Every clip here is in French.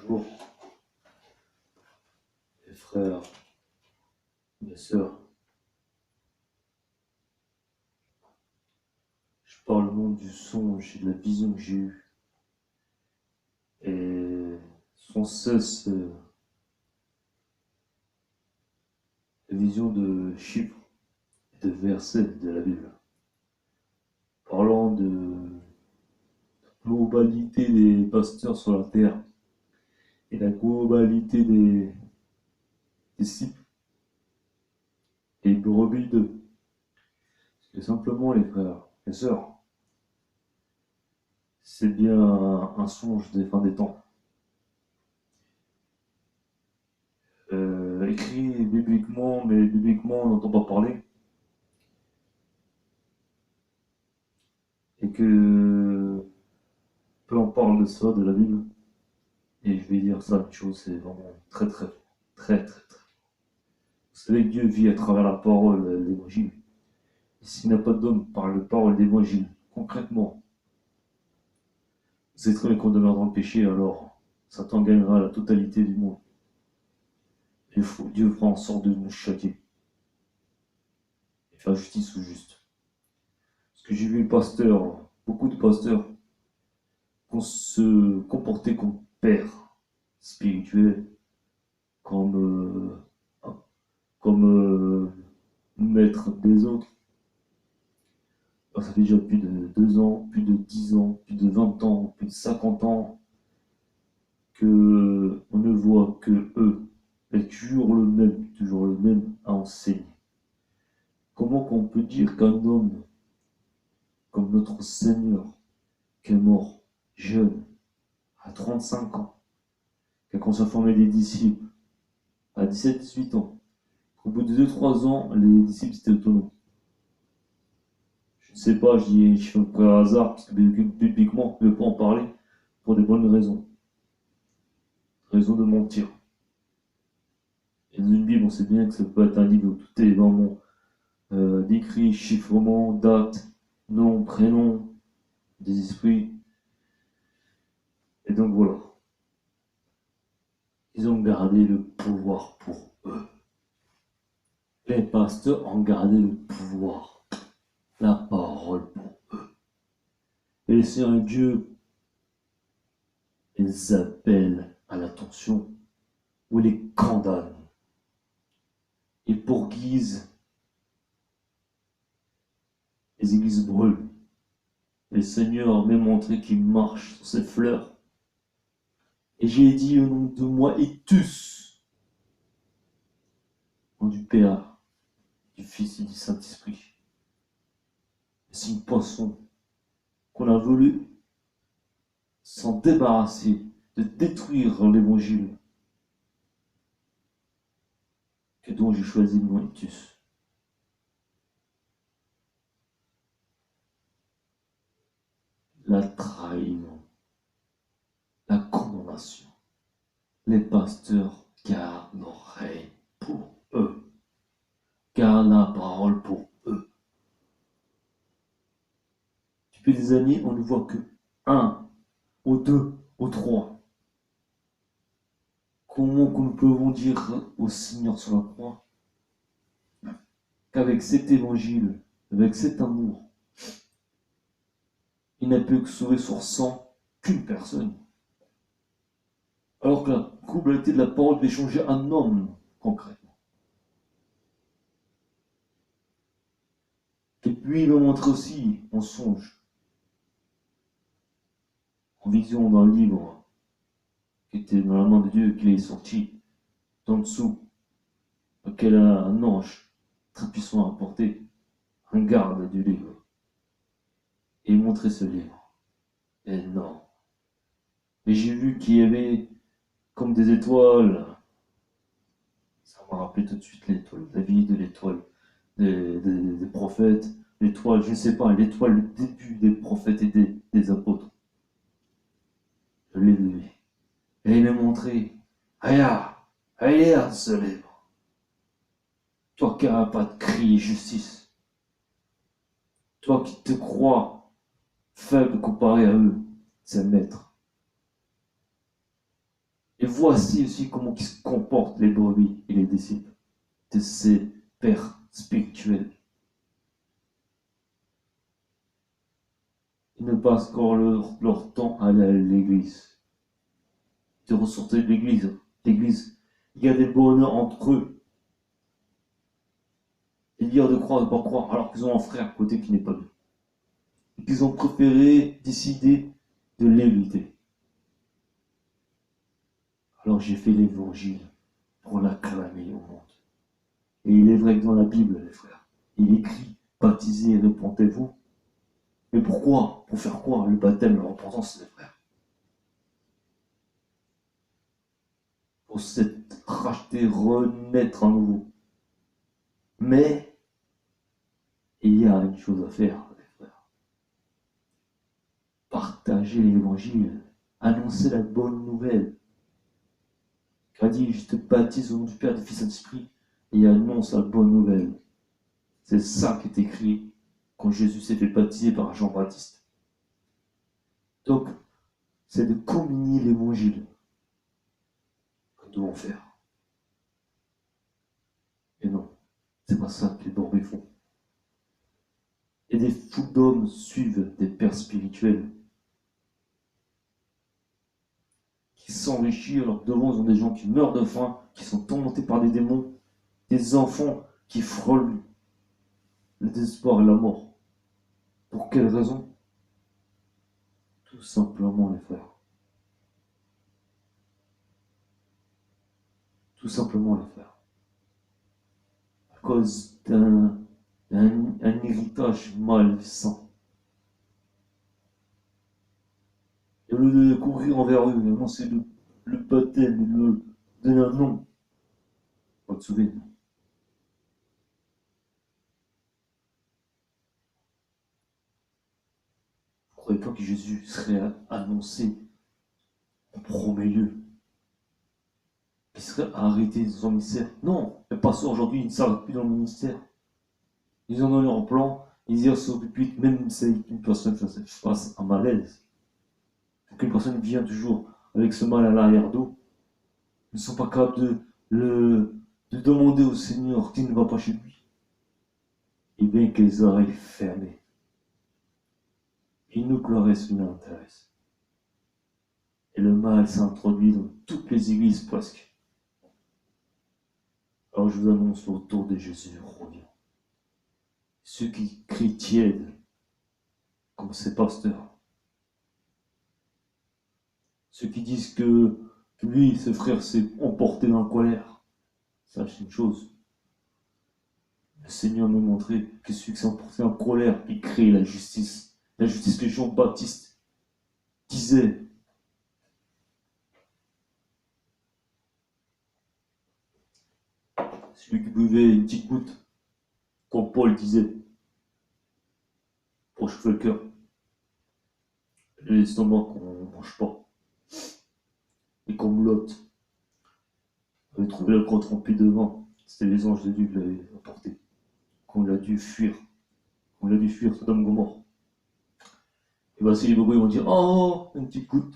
Bonjour, mes frères, mes sœurs. Je parle au nom du songe et de la vision que j'ai eue. Et sans cesse, la vision de chiffres et de versets de la Bible. Parlant de globalité des pasteurs sur la terre et la globalité des disciples et brebis d'eux. C'est simplement, les frères, les sœurs, c'est bien un songe des fins des temps. Écrit bibliquement, mais bibliquement on n'entend pas parler. Et que peu on parle de ça, de la Bible. Et je vais dire ça, une chose, c'est vraiment très très fort. Très très très. Vous savez que Dieu vit à travers la parole, l'évangile. Et s'il n'a pas d'homme par la parole d'évangile, concrètement, c'est très bien qu'on demeure dans le péché, alors Satan gagnera la totalité du monde. Et Dieu fera en sorte de nous châtier et faire justice au juste. Parce que j'ai vu le pasteur, beaucoup de pasteurs, qu'on se comportait comme père spirituel, comme maître des autres. Alors, ça fait déjà plus de 2 ans, plus de 10 ans, plus de 20 ans, plus de 50 ans que on ne voit que eux, et toujours le même à enseigner. Comment qu'on peut dire qu'un homme comme notre Seigneur, qui est mort jeune, à 35 ans, qui a commencé à former des disciples à 17-18 ans, qu'au bout de 2-3 ans, les disciples étaient autonomes. Je ne sais pas, je fais un peu hasard, parce que bibliquement, on ne peut pas en parler pour des bonnes raisons. Raison de mentir. Et dans une Bible, on sait bien que ça peut être un livre où tout est vraiment décrit, chiffrement, date, nom, prénom, des esprits. Et donc voilà. Ils ont gardé le pouvoir pour eux. Les pasteurs ont gardé le pouvoir, la parole pour eux. Et le Seigneur Dieu les appelle à l'attention ou les condamne. Et pour guise, les églises brûlent. Et le Seigneur a même montré qu'il marche sur ses fleurs. Et j'ai dit au nom de moi et tous, au nom du Père, du Fils et du Saint-Esprit. C'est une poisson qu'on a voulu s'en débarrasser, de détruire l'évangile, que dont j'ai choisi le nom Itus. La trahison, la condamnation. Les pasteurs gardent l'oreille pour eux, gardent la parole pour eux. Depuis des années, on ne voit que 1, ou 2, ou 3. Comment nous pouvons dire au Seigneur sur la croix qu'avec cet évangile, avec cet amour, il n'a pu que sauver sur 100 qu'une personne. Alors que la globalité de la parole devait changer un homme concrètement. Et puis il me montre aussi en songe, en vision d'un livre qui était dans la main de Dieu, qu'il est sorti d'en dessous, auquel un ange très puissant a porté un garde du livre et montré ce livre. Et non. Et j'ai vu qu'il y avait comme des étoiles. Ça m'a rappelé tout de suite l'étoile de David, l'étoile des prophètes, l'étoile, je ne sais pas, l'étoile, le début des prophètes et des apôtres. Je l'ai vu. Et il m'a montré, regarde ce livre. Toi qui n'as pas de crier justice. Toi qui te crois faible comparé à eux, c'est maître. Et voici aussi comment ils se comportent les brebis et les disciples de ces pères spirituels. Ils ne passent encore leur temps à aller à l'église. Ils ressortent de l'église. Il y a des bonheurs entre eux. Et dire de croire, de ne pas croire, alors qu'ils ont un frère à côté qui n'est pas bien. Et qu'ils ont préféré décider de l'éviter. Alors j'ai fait l'évangile pour l'acclamer au monde. Et il est vrai que dans la Bible, les frères, il écrit, baptisez et répandez-vous. Mais pourquoi? Pour faire quoi? Le baptême, la repentance, les frères. Pour s'être racheté, renaître à nouveau. Mais, il y a une chose à faire, les frères. Partager l'évangile, annoncer la bonne nouvelle. Il a dit, je te baptise au nom du Père, du Fils et de l'Esprit, et il annonce la bonne nouvelle. C'est ça qui est écrit quand Jésus s'est fait baptiser par Jean-Baptiste. Donc, c'est de communier l'évangile que nous devons faire. Et non, c'est pas ça que les brebis font. Et des foules d'hommes suivent des pères spirituels qui s'enrichissent, alors devant ils ont des gens qui meurent de faim, qui sont tourmentés par des démons, des enfants qui frôlent le désespoir et la mort. Pour quelle raison? Tout simplement, les frères. Tout simplement, les frères. À cause d'un héritage malsain. Et au lieu de courir envers eux, annoncer le baptême et le donner un nom, pas de souvenir. Vous ne croyez pas que Jésus serait annoncé en premier lieu? Il serait arrêté dans son ministère? Non, les pasteurs aujourd'hui, ils ne s'arrêtent plus dans le ministère. Ils en ont leur plan, ils disent sur le pupitre, même si une personne fasse un malaise. Qu'une personne vient toujours avec ce mal à l'arrière-dos, ils ne sont pas capables de demander au Seigneur qu'il ne va pas chez lui. Et bien que les oreilles fermées. Il nous pleurait ce qui nous intéresse. Et le mal s'introduit dans toutes les églises presque. Alors je vous annonce autour de Jésus revient. Ceux qui crient tièdes, comme ces pasteurs. Ceux qui disent que lui, ses frères, s'est emporté dans la colère. Sache une chose. Le Seigneur m'a montré que celui qui s'est emporté en colère, il crée la justice. La justice que Jean-Baptiste disait. Celui qui buvait une petite goutte, comme Paul disait, pour chauffer le cœur. L'estomac qu'on ne mange pas. Et comme Lot avait trouvé la grotte remplie de vin, c'était les anges de Dieu qui l'avaient apporté. Qu'on a dû fuir. On a dû fuir Sodome et Gomorrhe. Et voici les bobos, ils vont dire, oh, une petite goutte.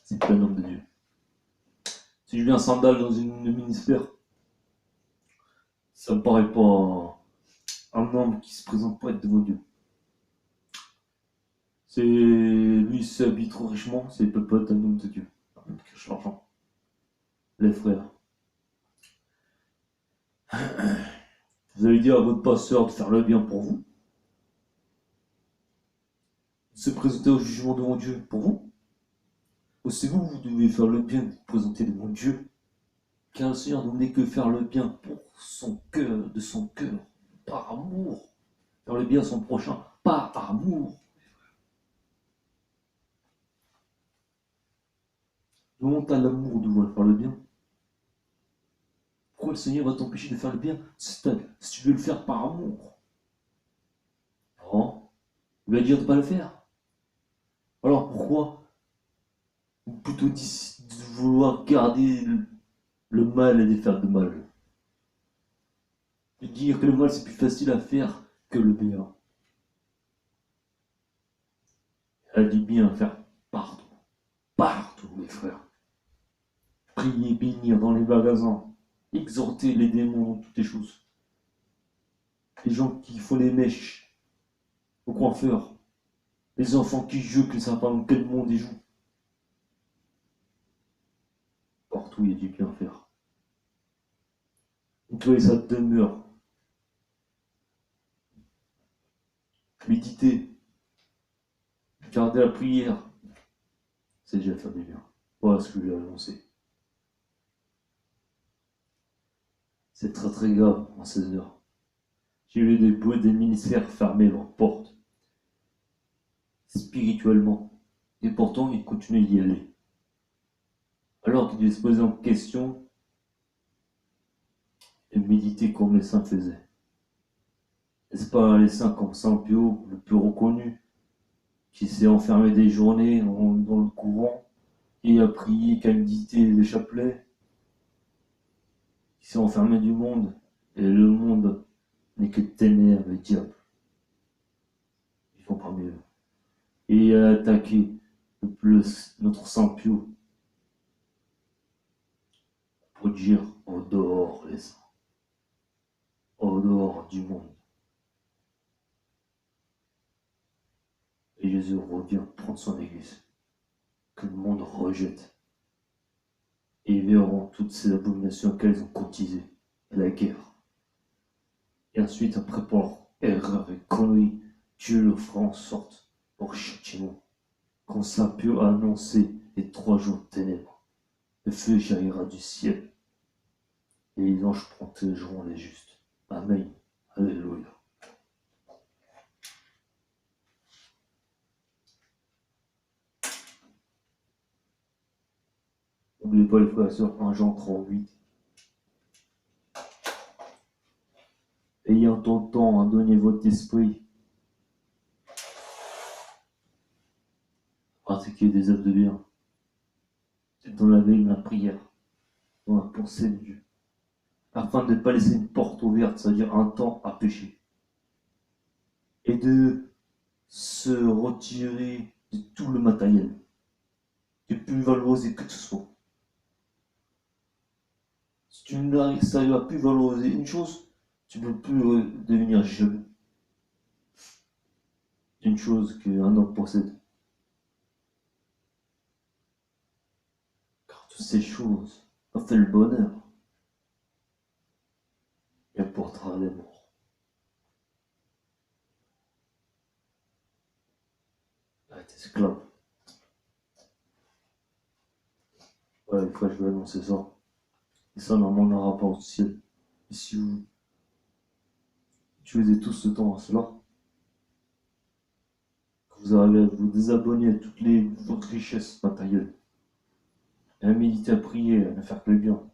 C'est pas un homme de Dieu. Si je viens en sandales dans une ministère, ça me paraît pas un homme qui se présente pas être devant Dieu. C'est lui, il s'habille trop richement, c'est peut pas être un homme de Dieu. Il cache l'argent. Les frères. Vous allez dire à votre pasteur de faire le bien pour vous, de se présenter au jugement devant Dieu pour vous. Ou c'est vous, vous devez faire le bien, vous présenter devant Dieu. Car le Seigneur ne voulait que faire le bien pour son cœur, de son cœur, par amour. Faire le bien à son prochain, par amour. Comment t'as l'amour de vouloir faire le bien? Pourquoi le Seigneur va t'empêcher de faire le bien si tu veux le faire par amour? Non, il va dire de ne pas le faire. Alors pourquoi? Ou plutôt de vouloir garder le mal et de faire de mal. De dire que le mal c'est plus facile à faire que le bien. Elle dit bien faire partout. Partout, oui. les frères. Prier, bénir dans les magasins, exhorter les démons dans toutes les choses. Les gens qui font les mèches au coiffeur, les enfants qui jouent, qui ne savent pas dans quel monde ils jouent. Partout, il y a du bien à faire. Nettoyer sa demeure. Méditer. Garder la prière. C'est déjà faire du bien. Voilà ce que j'ai annoncé. C'est très très grave en 16 heures. J'ai vu des ministères fermer leurs portes spirituellement. Et pourtant, ils continuent d'y aller. Alors qu'ils devaient se poser en question et méditer comme les saints faisaient. N'est-ce pas les saints comme Saint Pio, le plus reconnu, qui s'est enfermé des journées dans le couvent et a prié qu'à méditer les chapelets, qui s'est enfermé du monde, et le monde n'est que ténèbres et diable. Ils font pas mieux. Et a attaqué notre Saint Pio pour dire au dehors les saints, au dehors du monde. Et Jésus revient prendre son église, que le monde rejette. Et ils verront toutes ces abominations qu'elles ont cotisées, la guerre. Et ensuite, après pour leur erreur et connerie, Dieu le fera en sorte pour châtiment. Quand Saint Pio a annoncé les 3 jours de ténèbres, le feu jaillira du ciel, et les anges protégeront les justes. Amen. Alléluia. N'oubliez pas les frères et sœurs, 1 Jean 3:8. Ayant autant à donner votre esprit, pratiquez des œuvres de bien. C'est dans la veille de la prière, dans la pensée de Dieu, afin de ne pas laisser une porte ouverte, c'est-à-dire un temps à pécher, et de se retirer de tout le matériel, de plus valoriser que ce soit. Si tu n'arrives à plus valoriser une chose, tu ne peux plus devenir jaloux d'une chose qu'un homme possède. Car toutes ces choses ont fait le bonheur et apportera la mort. Être esclave. Voilà, une fois je vais annoncer ça. Et ça, normalement, on n'aura pas au ciel. Et si vous utilisez tout ce temps à cela, que vous arrivez à vous désabonner à toutes vos richesses matérielles, et à méditer, à prier, à ne faire que le bien,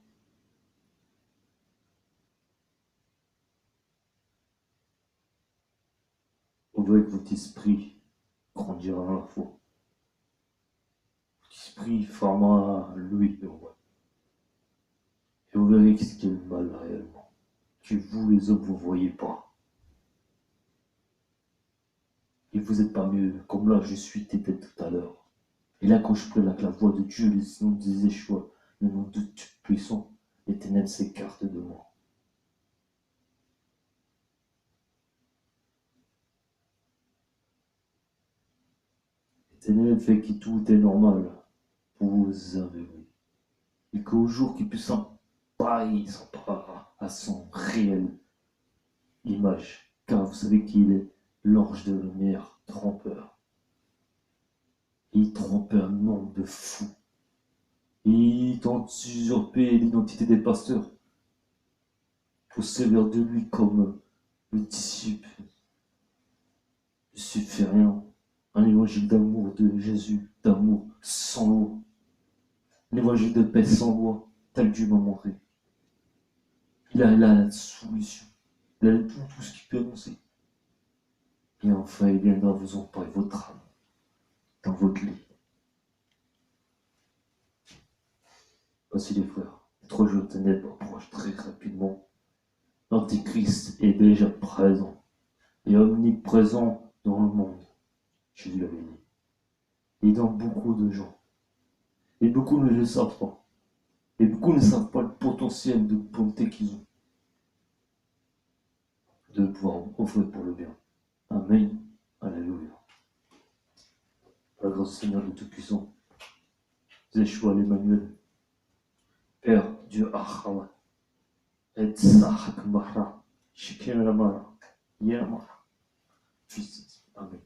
vous verrez que votre esprit grandira dans la foi. Votre esprit formera lui le roi. Et vous verrez ce qui est le mal réellement, que vous les hommes vous ne voyez pas. Et vous n'êtes pas mieux, comme là je suis t'étais tout à l'heure. Et là quand je prie avec la voix de Dieu, les noms des échois, le nom de Dieu puissant, les ténèbres s'écartent de moi. Les ténèbres fait que tout est normal pour vous aveugler. Et qu'au jour qu'il puisse s'empare à son réel image, car vous savez qu'il est l'ange de lumière trompeur. Il trompe un nombre de fous. Il tente d'usurper l'identité des pasteurs pour servir de lui comme le disciple. Je suis fait rien. Un évangile d'amour de Jésus, d'amour sans loi. Un évangile de paix sans loi, tel que Dieu m'a montré. Il a la solution. Il a tout ce qu'il peut annoncer. Et enfin, il viendra vous emparer votre âme dans votre lit. Voici les frères. Les 3 jours de ténèbres approchent très rapidement. L'Antéchrist est déjà présent et omniprésent dans le monde. Jésus l'avait dit. Et dans beaucoup de gens. Et beaucoup ne le savent pas. Et beaucoup ne savent pas le potentiel de bonté qu'ils ont. De pouvoir offrir pour le bien. Amen. Alléluia. La grâce du Seigneur de Tout-Puissant. Yeshua l'Emmanuel. Père, Dieu Ahava. Et Sahak Mahra. Shikim Ramara. Yamara. Fils. Amen.